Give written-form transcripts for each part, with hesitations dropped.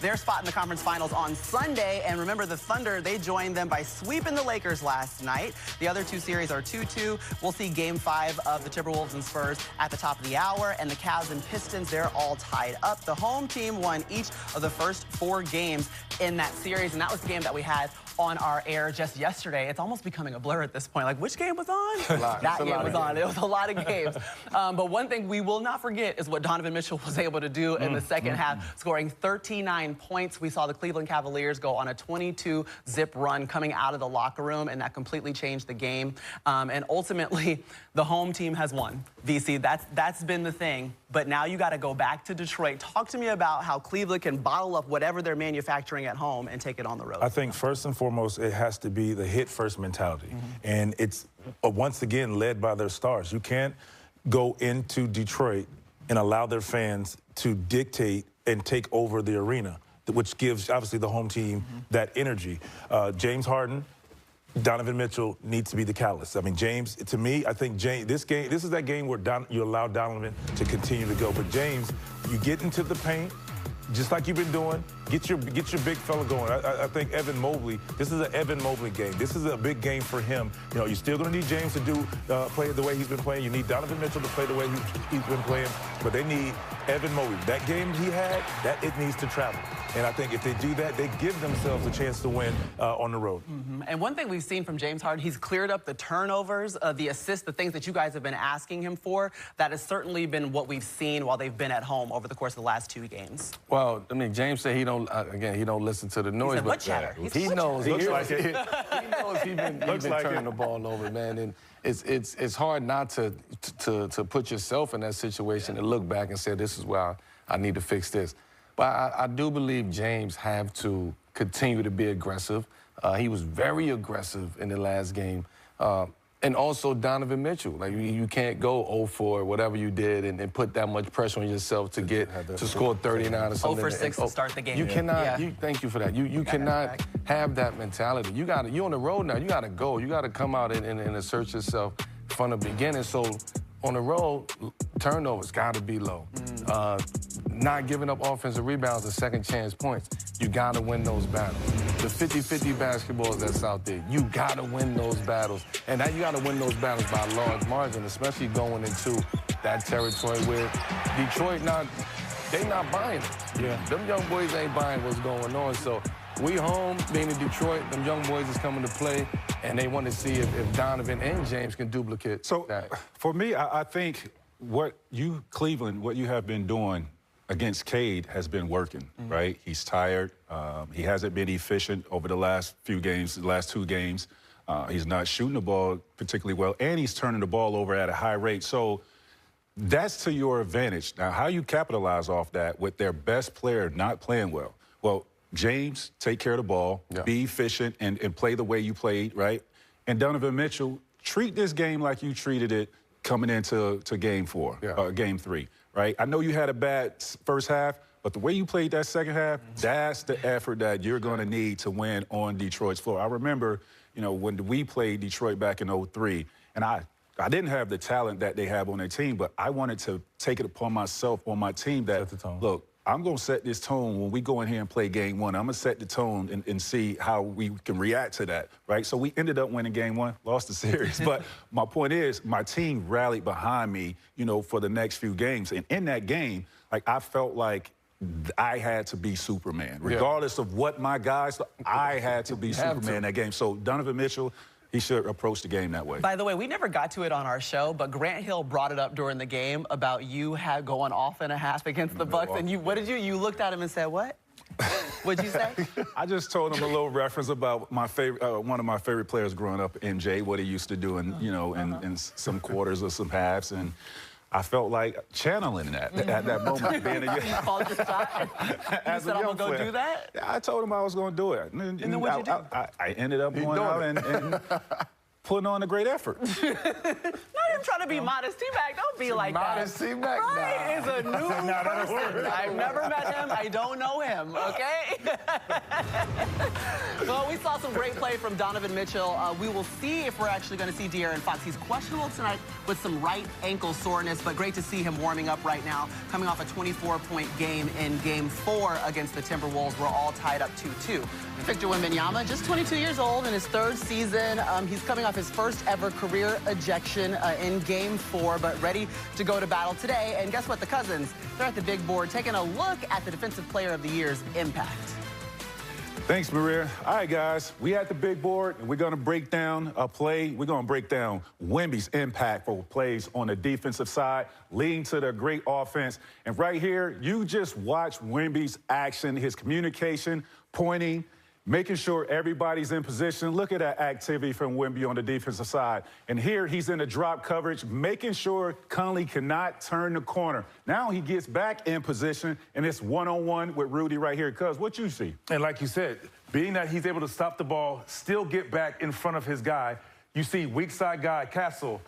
their spot in the conference finals on Sunday. And remember, the Thunder, they joined them by sweeping the Lakers last night. The other two series are 2-2. We'll see Game 5 of the Timberwolves and Spurs at the top of the hour. And the Cavs and Pistons, they're all tied up. The home team won each of the first 4 games in that series. And that was the game that we had on our air just yesterday. It's almost becoming a blur at this point. Like, which game was on? That game was on. It was a lot of games. But one thing we will not forget is what Donovan Mitchell was able to do in the second half, scoring 39 points. We saw the Cleveland Cavaliers go on a 22-zip run coming out of the locker room, and that completely changed the game. And ultimately, the home team has won. VC, that's been the thing. But now you got to go back to Detroit. Talk to me about how Cleveland can bottle up whatever they're manufacturing at home and take it on the road. I think first and foremost, it has to be the hit-first mentality. And it's, once again, led by their stars. You can't go into Detroit and allow their fans to dictate and take over the arena, which gives, obviously, the home team that energy. James Harden, Donovan Mitchell needs to be the catalyst. I mean, James, to me, I think this is that game where you allow Donovan to continue to go. But James, you get into the paint, just like you've been doing, get your big fella going. I think Evan Mobley, this is an Evan Mobley game. This is a big game for him. You know, you're still going to need James to play the way he's been playing. You need Donovan Mitchell to play the way he's been playing. But they need Evan Mobley. That game he had, it needs to travel. And I think if they do that, they give themselves a chance to win on the road. And one thing we've seen from James Harden, he's cleared up the turnovers, the assists, the things that you guys have been asking him for. That has certainly been what we've seen while they've been at home over the course of the last 2 games. Well, I mean, James said he don't, again, he don't listen to the noise. He said, what chatter? He knows. He knows he's been turning the ball over, man. And it's hard not to put yourself in that situation and look back and say, this is where I need to fix this. But I do believe James have to continue to be aggressive. He was very aggressive in the last game. And also Donovan Mitchell. Like, you can't go 0-4, whatever you did, and put that much pressure on yourself to score 39 or something. 0-for-6 to start the game. You cannot, thank you for that. You cannot have that mentality. You're on the road now. You got to go. You got to come out and assert yourself from the beginning. So on the road, turnovers got to be low. Not giving up offensive rebounds and second chance points. You got to win those battles. The 50-50 basketballs that's out there, you got to win those battles. And now you got to win those battles by a large margin, especially going into that territory where Detroit they not buying it. Yeah. Them young boys ain't buying what's going on. So we home, being in Detroit, them young boys is coming to play, and they want to see if Donovan and James can duplicate that. For me, I think Cleveland, what you have been doing against Cade has been working, right? He's tired. He hasn't been efficient over the last few games, the last 2 games. He's not shooting the ball particularly well, and he's turning the ball over at a high rate. So that's to your advantage. Now, how you capitalize off that with their best player not playing well? Well, James, take care of the ball, be efficient, and play the way you played, right? And Donovan Mitchell, treat this game like you treated it coming into Game 4, Game 3. Right? I know you had a bad first half, but the way you played that second half, that's the effort that you're going to need to win on Detroit's floor. I remember, you know, when we played Detroit back in 2003, and I didn't have the talent that they have on their team, but I wanted to take it upon myself, on my team, that, look, I'm going to set this tone when we go in here and play Game 1. I'm going to set the tone and see how we can react to that, right? So we ended up winning Game 1, lost the series. But my point is, my team rallied behind me, you know, for the next few games. And in that game, like, I felt like I had to be Superman. Regardless of what my guys, I had to be Superman in that game. So Donovan Mitchell, he should approach the game that way. By the way, we never got to it on our show, but Grant Hill brought it up during the game about you going off and a half against the Bucks. And what did you looked at him and said, what? What'd you say? I just told him a little reference about my favorite, one of my favorite players growing up, MJ, what he used to do in, you know, in some quarters or some halves. And I felt like channeling that at that moment. Being a, you called your shot. You said, I'm going to go do that? Yeah, I told him I was going to do it. And then what'd you do? I ended up going out and putting on a great effort. Not him trying to be modest. T-Mac, don't be like modest that. T-Mac? Right, is a new person. I've never met him. I don't know him, okay? Well, we saw some great play from Donovan Mitchell. We will see if we're actually going to see De'Aaron Fox. He's questionable tonight with some right ankle soreness, but great to see him warming up right now, coming off a 24-point game in Game 4 against the Timberwolves. We're all tied up 2-2. Victor Wembanyama, just 22 years old in his 3rd season. He's coming off his first ever career ejection in Game 4, but ready to go to battle today. And guess what? The Cousins, they're at the big board taking a look at the Defensive Player of the Year's impact. Thanks, Maria. All right, guys, we at the big board, and we're going to break down a play. We're going to break down Wemby's impact for plays on the defensive side, leading to the great offense. And right here, you just watch Wemby's action, his communication, pointing, making sure everybody's in position. Look at that activity from Wemby on the defensive side. And here he's in the drop coverage, making sure Conley cannot turn the corner. Now he gets back in position, and it's one-on-one with Rudy right here. Cuz, what you see? And like you said, being that he's able to stop the ball, still get back in front of his guy, you see weak side guy, Castle,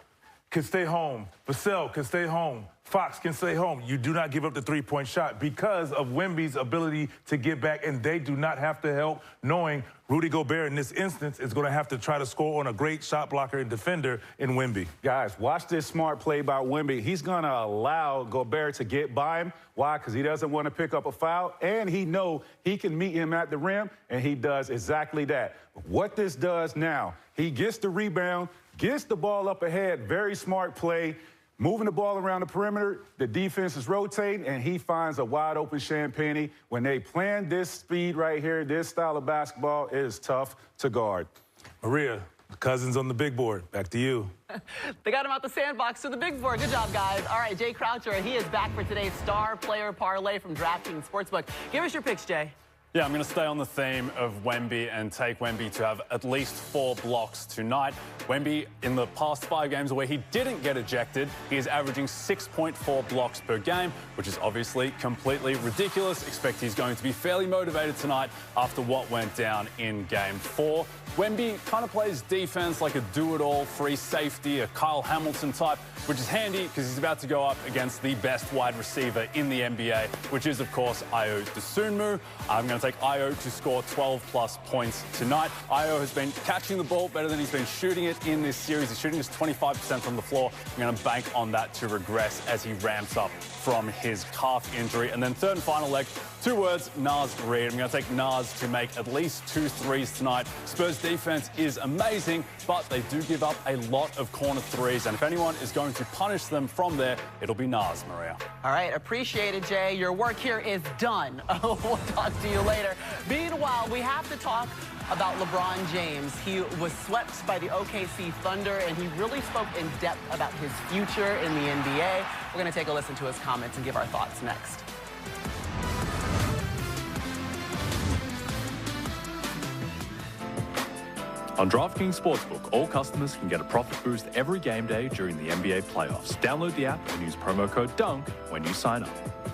can stay home. Vassell can stay home. Fox can stay home. You do not give up the three-point shot because of Wemby's ability to get back, and they do not have to help, knowing Rudy Gobert in this instance is going to have to try to score on a great shot blocker and defender in Wemby. Guys, watch this smart play by Wemby. He's going to allow Gobert to get by him. Why? Because he doesn't want to pick up a foul, and he knows he can meet him at the rim, and he does exactly that. What this does now, he gets the rebound, gets the ball up ahead, very smart play, moving the ball around the perimeter, the defense is rotating, and he finds a wide-open Champagnie. When they plan this speed right here, this style of basketball, it is tough to guard. Maria, Cousins on the big board. Back to you. They got him out the sandbox to the big board. Good job, guys. All right, Jay Croucher, he is back for today's Star Player Parlay from DraftKings Sportsbook. Give us your picks, Jay. Yeah, I'm going to stay on the theme of Wemby and take Wemby to have at least 4 blocks tonight. Wemby, in the past 5 games where he didn't get ejected, he is averaging 6.4 blocks per game, which is obviously completely ridiculous. Expect he's going to be fairly motivated tonight after what went down in Game 4. Wemby kind of plays defense like a do-it-all free safety, a Kyle Hamilton type, which is handy because he's about to go up against the best wide receiver in the NBA, which is, of course, Ayo Dosunmu. I'm going to take Ayo to score 12-plus points tonight. Ayo has been catching the ball better than he's been shooting it in this series. He's shooting just 25% from the floor. I'm going to bank on that to regress as he ramps up from his calf injury. And then third and final leg, 2 words, Naz Reid. I'm going to take Naz to make at least 2 threes tonight. Spurs defense is amazing, but they do give up a lot of corner threes. And if anyone is going to punish them from there, it'll be Naz, Maria. All right, appreciate it, Jay. Your work here is done. We'll talk to you later. Meanwhile, we have to talk about LeBron James. He was swept by the OKC Thunder, and he really spoke in depth about his future in the NBA. We're going to take a listen to his comments and give our thoughts next. On DraftKings Sportsbook, all customers can get a profit boost every game day during the NBA playoffs. Download the app and use promo code DUNK when you sign up.